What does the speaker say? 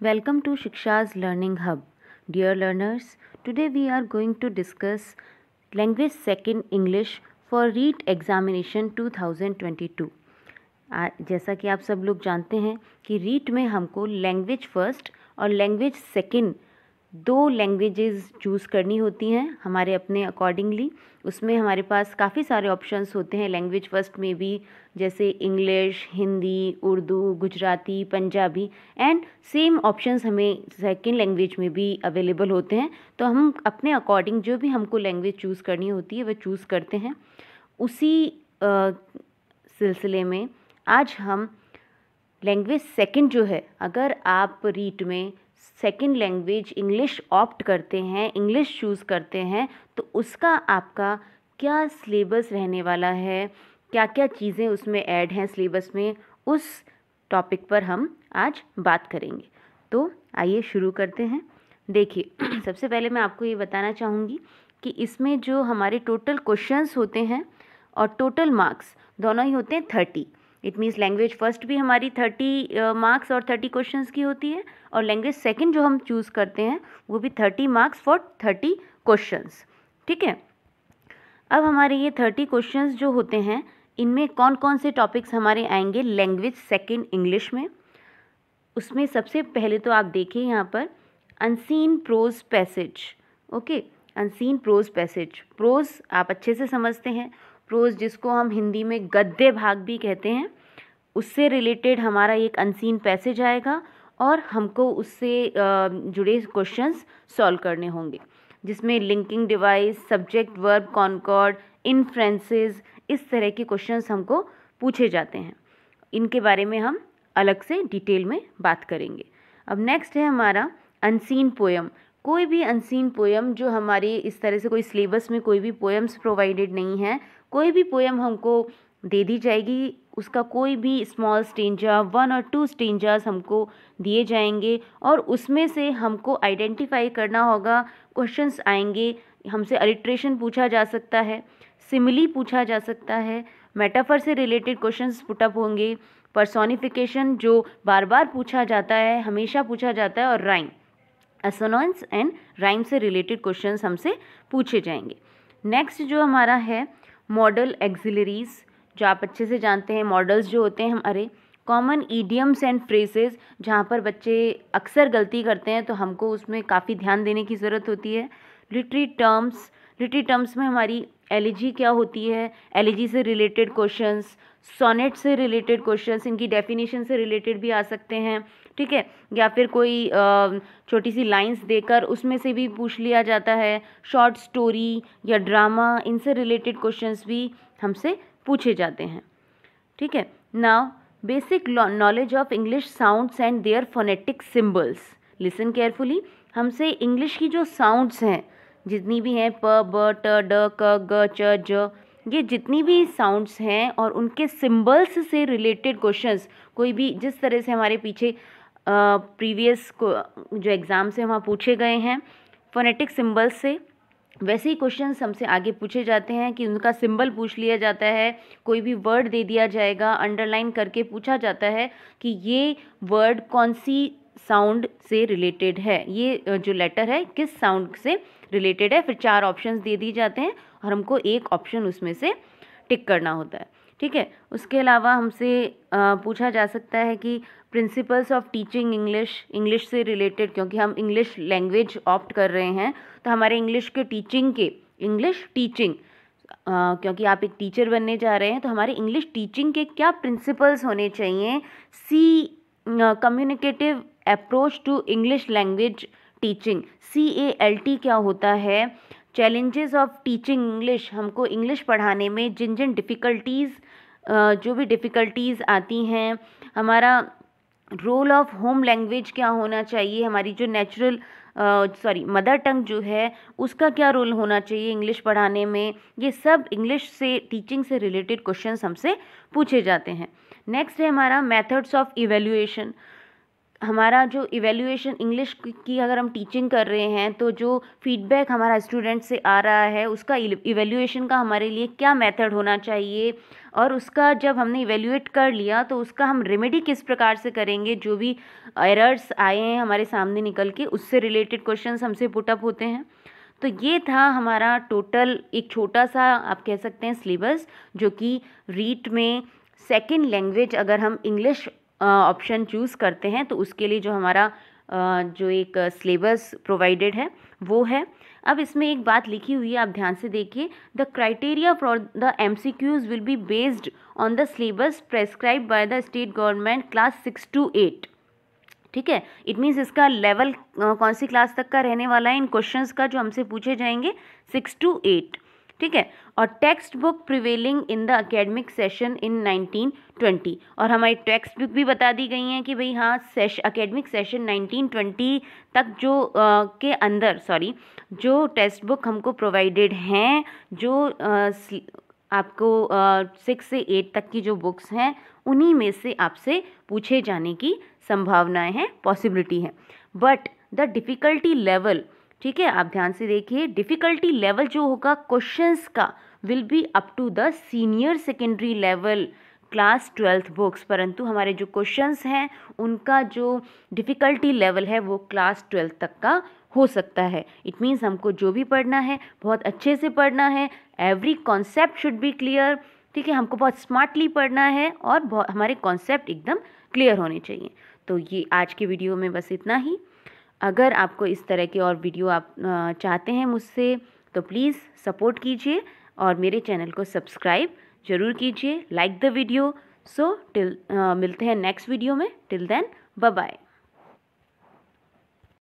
Welcome to Shiksha's Learning Hub. Dear learners, today we are going to discuss Language Second English for REET Examination 2022. जैसा कि आप सब लोग जानते हैं कि रीट में हमको लैंग्वेज फर्स्ट और लैंग्वेज सेकंड दो लैंग्वेजेस चूज़ करनी होती हैं हमारे अपने अकॉर्डिंगली। उसमें हमारे पास काफ़ी सारे ऑप्शंस होते हैं लैंग्वेज फर्स्ट में भी, जैसे English, Hindi, Urdu, Gujarati, Punjabi, and same options हमें सेकंड लैंग्वेज में भी अवेलेबल होते हैं। तो हम अपने अकॉर्डिंग जो भी हमको लैंग्वेज चूज़ करनी होती है वह चूज़ करते हैं। उसी सिलसिले में आज हम लैंग्वेज सेकंड जो है, अगर आप रीट में सेकंड लैंग्वेज इंग्लिश ऑप्ट करते हैं, इंग्लिश चूज़ करते हैं, तो उसका आपका क्या सिलेबस रहने वाला है, क्या क्या चीज़ें उसमें ऐड हैं सिलेबस में, उस टॉपिक पर हम आज बात करेंगे। तो आइए शुरू करते हैं। देखिए सबसे पहले मैं आपको ये बताना चाहूँगी कि इसमें जो हमारे टोटल क्वेश्चंस होते हैं और टोटल मार्क्स दोनों ही होते हैं 30। इट मीन्स लैंग्वेज फर्स्ट भी हमारी 30 मार्क्स और 30 क्वेश्चंस की होती है, और लैंग्वेज सेकंड जो हम चूज़ करते हैं वो भी 30 मार्क्स फॉर 30 क्वेश्चंस। ठीक है, अब हमारे ये 30 क्वेश्चंस जो होते हैं इनमें कौन कौन से टॉपिक्स हमारे आएंगे लैंग्वेज सेकंड इंग्लिश में। उसमें सबसे पहले तो आप देखिए यहाँ पर unseen prose passage. Okay, unseen prose passage, prose आप अच्छे से समझते हैं, प्रोज जिसको हम हिंदी में गद्य भाग भी कहते हैं, उससे रिलेटेड हमारा एक अनसीन पैसेज आएगा और हमको उससे जुड़े क्वेश्चंस सॉल्व करने होंगे, जिसमें linking device, subject verb concord, inferences, इस तरह के क्वेश्चंस हमको पूछे जाते हैं। इनके बारे में हम अलग से डिटेल में बात करेंगे। अब नेक्स्ट है हमारा अनसीन पोएम। कोई भी अनसीन पोएम जो हमारे इस तरह से कोई सिलेबस में कोई भी पोएम्स प्रोवाइडेड नहीं है, कोई भी पोएम हमको दे दी जाएगी, उसका कोई भी स्मॉल स्टेंजा, 1 और 2 स्टेंजास हमको दिए जाएंगे और उसमें से हमको आइडेंटिफाई करना होगा। क्वेश्चंस आएंगे, हमसे अलिट्रेशन पूछा जा सकता है, सिमिली पूछा जा सकता है, मेटाफर से रिलेटेड क्वेश्चंस पुटअप होंगे, पर्सोनिफिकेशन जो बार बार पूछा जाता है, हमेशा पूछा जाता है, और राइम, एसोनेंस एंड राइम से रिलेटेड क्वेश्चंस हमसे पूछे जाएंगे। नेक्स्ट जो हमारा है मॉडल एक्सिलरीज, जो आप अच्छे से जानते हैं मॉडल्स जो होते हैं हमारे कॉमन ईडियम्स एंड फ्रेजेस, जहाँ पर बच्चे अक्सर गलती करते हैं तो हमको उसमें काफ़ी ध्यान देने की ज़रूरत होती है। लिटरेरी टर्म्स, लिटरेरी टर्म्स में हमारी एलिजी क्या होती है, एलिजी से रिलेटेड क्वेश्चंस, सोनेट से रिलेटेड क्वेश्चंस, इनकी डेफिनेशन से रिलेटेड भी आ सकते हैं। ठीक है, या फिर कोई छोटी सी लाइंस देकर उसमें से भी पूछ लिया जाता है। शॉर्ट स्टोरी या ड्रामा, इनसे रिलेटेड क्वेश्चंस भी हमसे पूछे जाते हैं। ठीक है, now basic knowledge of English sounds and their phonetic symbols. Listen carefully, हमसे इंग्लिश की जो साउंड्स हैं जितनी भी हैं, प, ब, ट, ड, क, ग, च, ज, ये जितनी भी साउंड्स हैं और उनके सिम्बल्स से रिलेटेड क्वेश्चंस, कोई भी जिस तरह से हमारे पीछे प्रीवियस जो एग्ज़ाम से वहाँ पूछे गए हैं फोनेटिक सिम्बल्स से, वैसे ही क्वेश्चंस हमसे आगे पूछे जाते हैं कि उनका सिंबल पूछ लिया जाता है, कोई भी वर्ड दे दिया जाएगा, अंडरलाइन करके पूछा जाता है कि ये वर्ड कौन सी साउंड से रिलेटेड है, ये जो लेटर है किस साउंड से रिलेटेड है। फिर 4 ऑप्शंस दे दिए जाते हैं और हमको एक ऑप्शन उसमें से टिक करना होता है। ठीक है, उसके अलावा हमसे पूछा जा सकता है कि principles of teaching English, English से रिलेटेड, क्योंकि हम इंग्लिश लैंग्वेज ऑप्ट कर रहे हैं तो हमारे इंग्लिश टीचिंग क्योंकि आप एक टीचर बनने जा रहे हैं तो हमारे इंग्लिश टीचिंग के क्या प्रिंसिपल्स होने चाहिए। Communicative approach to English language teaching, CALT क्या होता है। चैलेंजेस ऑफ टीचिंग इंग्लिश, हमको इंग्लिश पढ़ाने में जिन जिन डिफ़िकल्टीज़, जो भी डिफ़िकल्टीज़ आती हैं। हमारा रोल ऑफ होम लैंग्वेज क्या होना चाहिए, हमारी जो मदर टंग जो है उसका क्या रोल होना चाहिए इंग्लिश पढ़ाने में। ये सब इंग्लिश से टीचिंग से रिलेटेड क्वेश्चंस हमसे पूछे जाते हैं। नेक्स्ट है हमारा मेथड्स ऑफ इवैल्यूएशन। हमारा जो इवैल्यूएशन इंग्लिश की अगर हम टीचिंग कर रहे हैं तो जो फीडबैक हमारा स्टूडेंट से आ रहा है उसका इवैल्यूएशन का हमारे लिए क्या मेथड होना चाहिए, और उसका जब हमने इवेल्युएट कर लिया तो उसका हम रेमेडी किस प्रकार से करेंगे, जो भी एरर्स आए हैं हमारे सामने निकल के उससे रिलेटेड क्वेश्चंस हमसे पुट अप होते हैं। तो ये था हमारा टोटल एक छोटा सा आप कह सकते हैं सिलेबस, जो कि रीट में सेकंड लैंग्वेज अगर हम इंग्लिश ऑप्शन चूज़ करते हैं तो उसके लिए जो हमारा जो एक सिलेबस प्रोवाइडेड है वो है। अब इसमें एक बात लिखी हुई है, आप ध्यान से देखिए, the criteria for the MCQs will be based on the syllabus prescribe by the state government class 6 to 8। ठीक है, इट मीन्स इसका लेवल कौन सी क्लास तक का रहने वाला है इन क्वेश्चंस का जो हमसे पूछे जाएंगे 6 to 8। ठीक है, और text book prevailing in the academic session in 1920, और हमारी टेक्स्ट बुक भी बता दी गई हैं कि भाई हाँ एकेडमिक सेशन 1920 तक जो के अंदर जो टेक्स्ट बुक हमको प्रोवाइडेड हैं, जो आपको 6 से 8 तक की जो बुक्स हैं उन्हीं में से आपसे पूछे जाने की संभावनाएं हैं, पॉसिबिलिटी है। बट द डिफ़िकल्टी लेवल, ठीक है, आप ध्यान से देखिए, डिफ़िकल्टी लेवल जो होगा क्वेश्चंस का will be up to the senior secondary level class 12th books, परंतु हमारे जो क्वेश्चंस हैं उनका जो डिफ़िकल्टी लेवल है वो क्लास 12th तक का हो सकता है। इट मीन्स हमको जो भी पढ़ना है बहुत अच्छे से पढ़ना है, every concept should be clear. ठीक है, हमको बहुत स्मार्टली पढ़ना है और हमारे कॉन्सेप्ट एकदम क्लियर होने चाहिए। तो ये आज के वीडियो में बस इतना ही। अगर आपको इस तरह के और वीडियो आप चाहते हैं मुझसे तो प्लीज़ सपोर्ट कीजिए और मेरे चैनल को सब्सक्राइब ज़रूर कीजिए, लाइक द वीडियो। सो मिलते हैं नेक्स्ट वीडियो में। Till then bye bye.